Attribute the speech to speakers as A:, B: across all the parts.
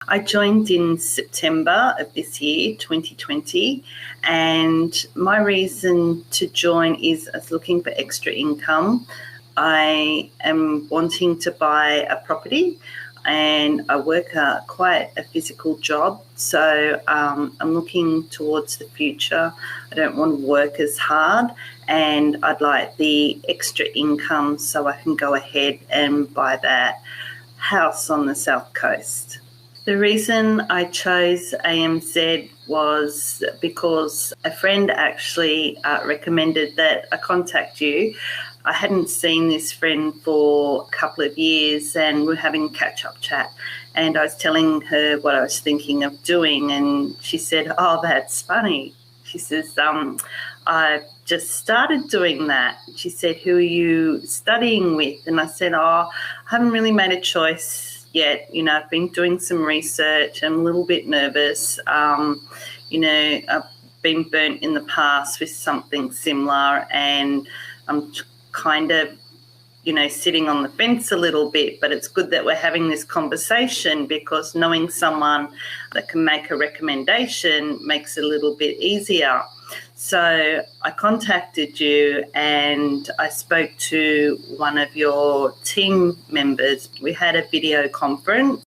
A: I joined in September of this year, 2020, and my reason to join is I was looking for extra income. I am wanting to buy a property, and I work quite a physical job, so I'm looking towards the future. I don't want to work as hard, and I'd like the extra income so I can go ahead and buy that house on the South Coast. The reason I chose AMZ was because a friend actually recommended that I contact you. I hadn't seen this friend for a couple of years, and we're having a catch-up chat, and I was telling her what I was thinking of doing, and she said, "Oh, that's funny." She says, "I've just started doing that." She said, "Who are you studying with?" And I said, "Oh, I haven't really made a choice yet. I've been doing some research. I'm a little bit nervous. I've been burnt in the past with something similar, and I'm kind of, sitting on the fence a little bit, but it's good that we're having this conversation because knowing someone that can make a recommendation makes it a little bit easier." So I contacted you and I spoke to one of your team members. We had a video conference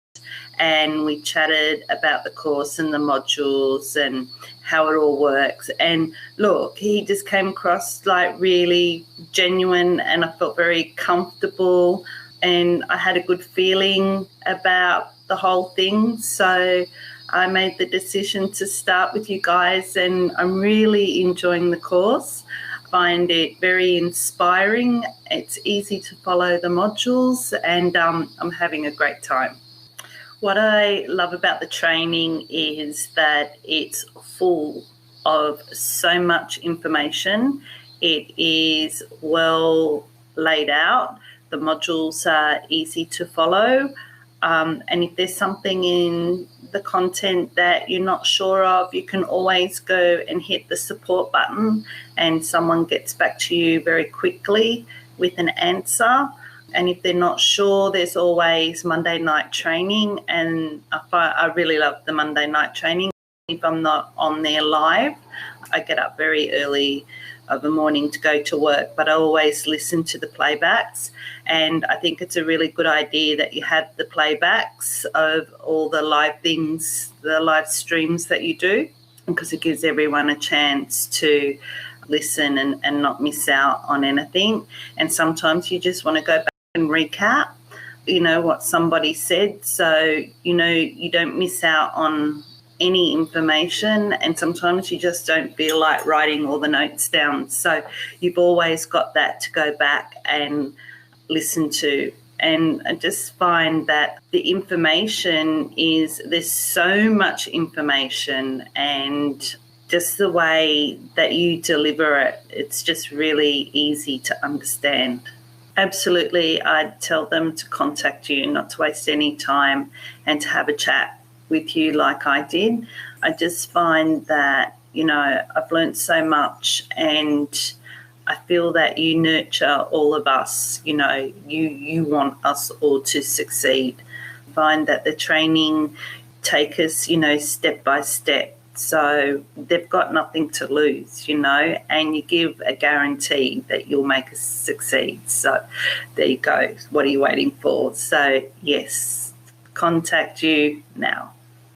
A: and we chatted about the course and the modules and how it all works. And look, he just came across like really genuine, and I felt very comfortable, and I had a good feeling about the whole thing. So I made the decision to start with you guys, and I'm really enjoying the course. I find it very inspiring. It's easy to follow the modules, and I'm having a great time. What I love about the training is that it's full of so much information. It is well laid out. The modules are easy to follow. And if there's something in the content that you're not sure of, you can always go and hit the support button and someone gets back to you very quickly with an answer. And if they're not sure, there's always Monday night training, and I really love the Monday night training. If I'm not on there live, I get up very early of the morning to go to work, but I always listen to the playbacks, and I think it's a really good idea that you have the playbacks of all the live things, the live streams that you do, because it gives everyone a chance to listen and not miss out on anything. And sometimes you just want to go back and recap, what somebody said, so you don't miss out on any information, and sometimes you just don't feel like writing all the notes down, so you've always got that to go back and listen to. And I just find that the information there's so much information, and just the way that you deliver it, it's just really easy to understand. Absolutely, I'd tell them to contact you, not to waste any time, and to have a chat with you like I did. I just find that, I've learned so much, and I feel that you nurture all of us. You want us all to succeed. I find that the training take us, step by step. So they've got nothing to lose, and you give a guarantee that you'll make us succeed. So there you go. What are you waiting for? So yes, contact you now.